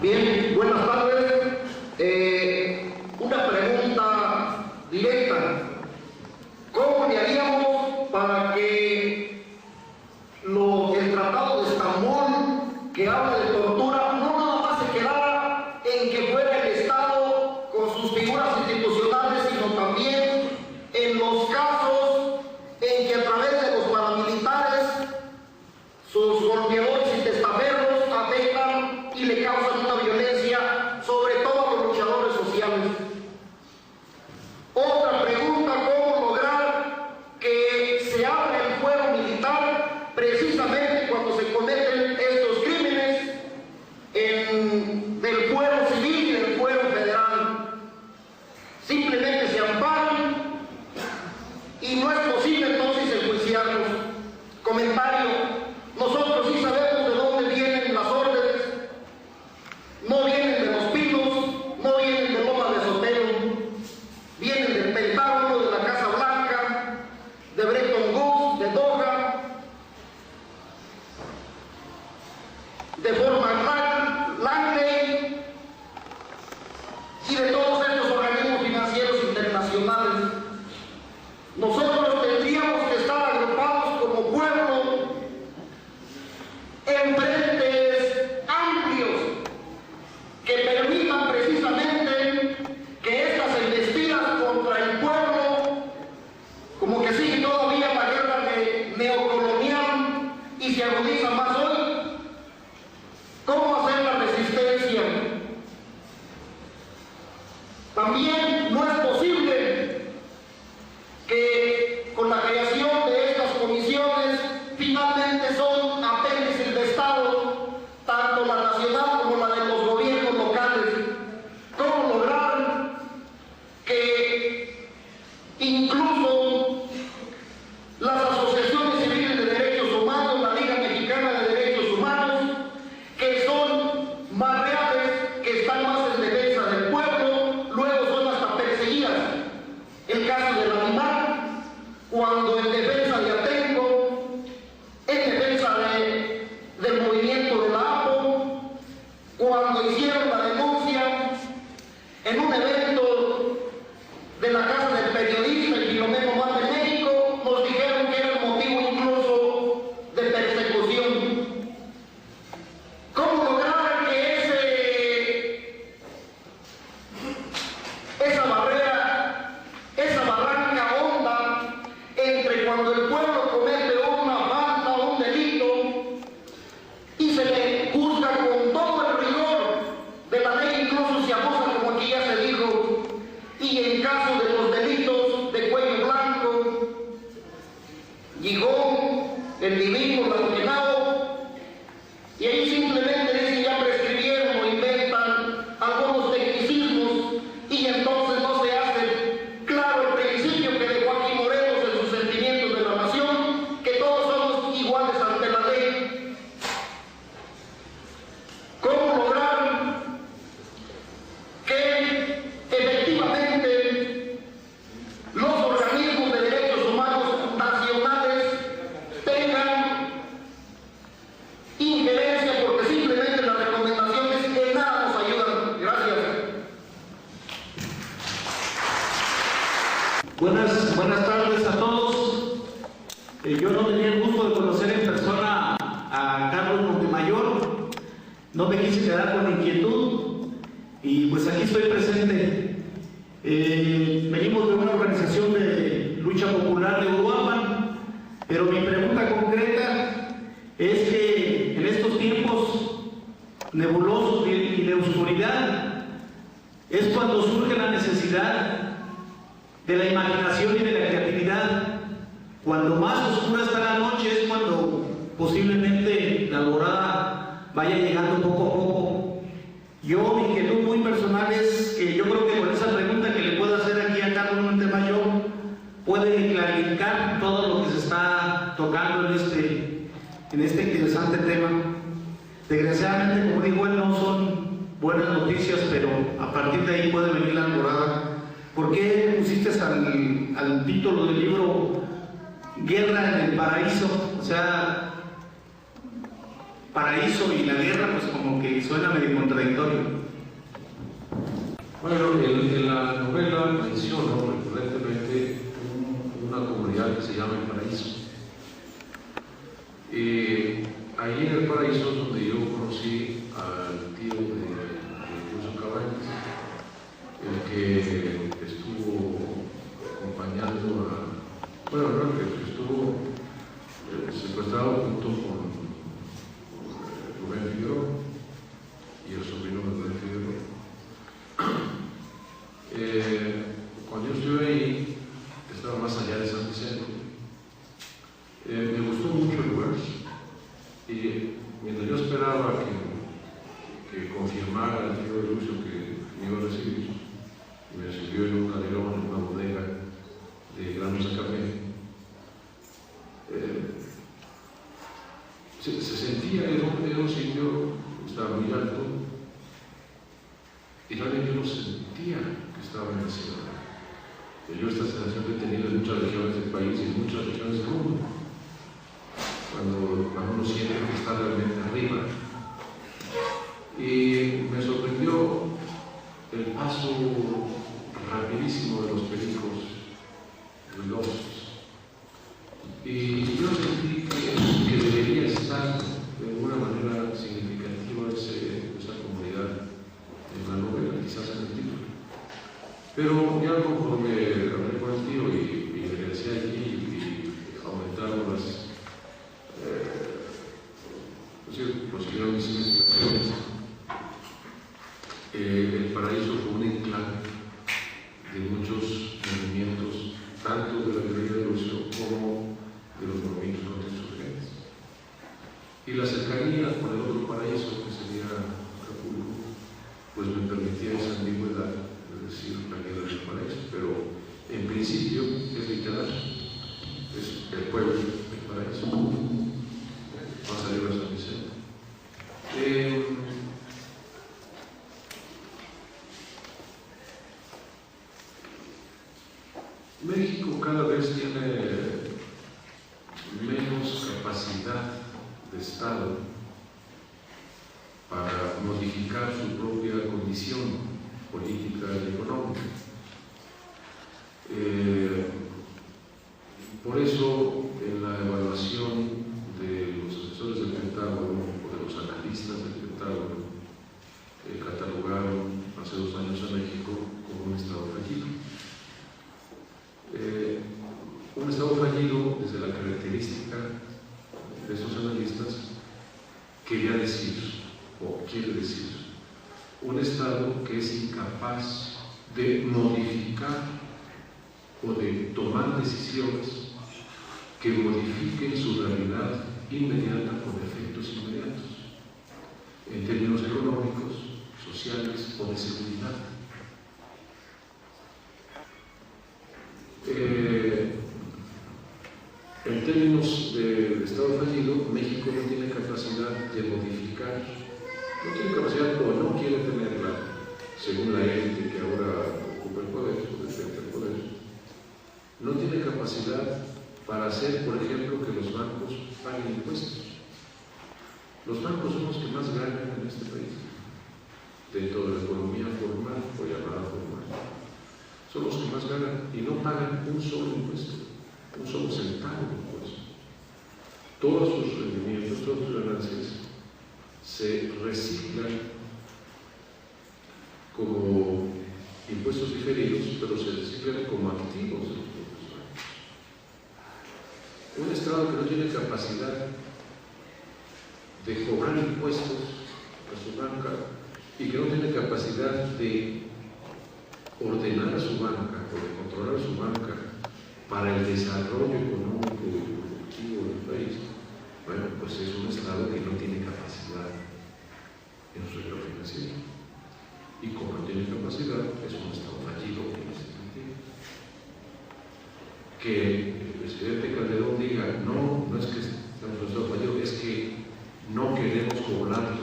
Bien, buenas tardes. Una pregunta directa. ¿Cómo le haríamos para que el Tratado de Estambul, que habla de tortura, no nada más se quedara en que fuera el Estado con sus figuras institucionales, sino también en los casos en que a través de los paramilitares, sus golpeadores y testaferros afectan y le causan una violencia, sobre todo a los luchadores sociales? Otra pregunta: ¿cómo lograr que se abra el fuero militar precisamente cuando se cometen estos crímenes del fuero civil y del fuero federal? Simplemente se amparan y no es posible entonces enjuiciarlos. Comentario: nosotros sí sabemos de dónde vienen las órdenes. No vienen de Los Pinos, no vienen de Loma de Sotelo, vienen del Pentágono, de la Casa Blanca, de Bretton Woods, de Doha, de Forman Langley y de todos estos organismos financieros internacionales. Nosotros tendríamos que estar agrupados como pueblo en frentes amplios que permitan precisamente que estas embestidas contra el pueblo, como que sigue todavía la guerra neocolonial y se agudiza más hoy, ¿cómo hacer la resistencia? También no es posible que con la creación de estas comisiones, finalmente son apéndices de Estado, tanto la nacional como la de los gobiernos locales. ¿Cómo lograr que incluso las asociaciones civiles de derechos humanos, la Liga Mexicana de Derechos Humanos, que son más reales, que están más en defensa del pueblo, luego son hasta perseguidas? El caso de la ANIMAR, cuando en defensa de Atenco, en defensa del movimiento de la APO, cuando hicieron la denuncia en un evento de la Casa del Periodista y Filomeno Más de México, nos dijeron que era el motivo incluso de persecución. ¿Cómo lograr que esa barrera, esa barranca honda entre cuando el pueblo comete una falta o un delito y se le juzga con todo el rigor de la ley, incluso se abusa, como aquí ya se dijo, y en caso de los delitos de cuello blanco, Gijón, el Divino, Langenao, y ahí simplemente dicen ya prescribieron o inventan algunos tecnicismos y entonces no se hace claro el principio que dejó aquí Morelos en sus sentimientos de la nación, que todos somos iguales ante la ley? ¿Cómo lograr que efectivamente los organismos de derechos humanos nacionales tengan injerencia? Porque simplemente las recomendaciones en nada nos ayudan. Gracias. Buenas tardes a todos. Yo no tenía el gusto de conocer en persona a Carlos Montemayor. No me quise quedar con inquietud y pues aquí estoy presente. Venimos de una organización de lucha popular de Uruapan, pero mi pregunta concreta es que en estos tiempos nebulosos y de oscuridad es cuando surge la necesidad de la imaginación y de la creatividad. Cuando más oscura está la noche es cuando posiblemente la alborada vaya llegando poco a poco. Yo, mi inquietud muy personal es que yo creo que con esa pregunta que le puedo hacer aquí a Carlos Montemayor puede clarificar todo lo que se está tocando en este interesante tema. Desgraciadamente, como digo él, no son buenas noticias, pero a partir de ahí puede venir la alborada. ¿Por qué pusiste al título del libro Guerra en el Paraíso? O sea, paraíso y la guerra, pues como que suena medio contradictorio. Bueno, en la novela menciono recurrentemente una comunidad que se llama El Paraíso. Allí en El Paraíso es donde yo conocí al tío de Lucio Cabañas, el que estuvo acompañando a, bueno, no, que estuvo secuestrado junto con Rubén Figueroa y el sobrino de Rubén Figueroa. Cuando yo estuve ahí, estaba más allá de San Vicente. Me gustó mucho el lugar y mientras yo esperaba que confirmara el tío de Lucio que me iba a recibir, me recibió en un calerón, en una bodega de granos de café. Se sentía, era un sitio que estaba muy alto y realmente yo no sentía que estaba en la ciudad. Yo esta sensación que he tenido en muchas regiones del país y en muchas regiones del mundo, cuando uno siente que está realmente arriba. Y me sorprendió el paso rapidísimo de los pericos ruidosos. Y yo sentí que debería estar de alguna manera significativa esa comunidad en la novela, quizás en el título. Pero ya conforme hablé con el tío y regresé allí y aumentaron prosiguieron mis investigaciones, El Paraíso fue un enclave de muchos movimientos, tanto de la guerrilla de Lucio como de los movimientos contrainsurgentes. Y la cercanía con el otro paraíso, que sería Acapulco, pues me permitía esa ambigüedad, es decir, la guerra del paraíso, pero en principio es literal, es el pueblo del paraíso. Va a salir a San Vicente. México cada vez tiene menos capacidad de Estado para modificar su propia condición política y económica. Por eso, en la evaluación de los asesores del Pentágono o de los analistas del Pentágono, catalogaron hace 2 años a México como un Estado fallido. Un Estado fallido, desde la característica de estos analistas, quería decir, o quiere decir, un Estado que es incapaz de modificar o de tomar decisiones que modifiquen su realidad inmediata con efectos inmediatos, en términos económicos, sociales o de seguridad. En términos de Estado fallido, México no tiene capacidad de modificar, no tiene capacidad o no quiere tenerla, según la élite que ahora ocupa el poder, o detenta el poder, no tiene capacidad para hacer, por ejemplo, que los bancos paguen impuestos. Los bancos son los que más ganan en este país, dentro de la economía formal o llamada formal. Son los que más ganan y no pagan un solo impuesto, un solo centavo de impuesto. Todos sus rendimientos, todas sus ganancias se reciclan como impuestos diferidos, pero se reciclan como activos de los propios bancos. Un Estado que no tiene capacidad de cobrar impuestos a su banca y que no tiene capacidad de ordenar a su banca o de controlar a su banca para el desarrollo económico y productivo del país, bueno, pues es un Estado que no tiene capacidad en su sector financiero. Y como no tiene capacidad, es un Estado fallido en ese sentido. Que el presidente Calderón diga, no es que estamos en un Estado fallido, es que no queremos cobrar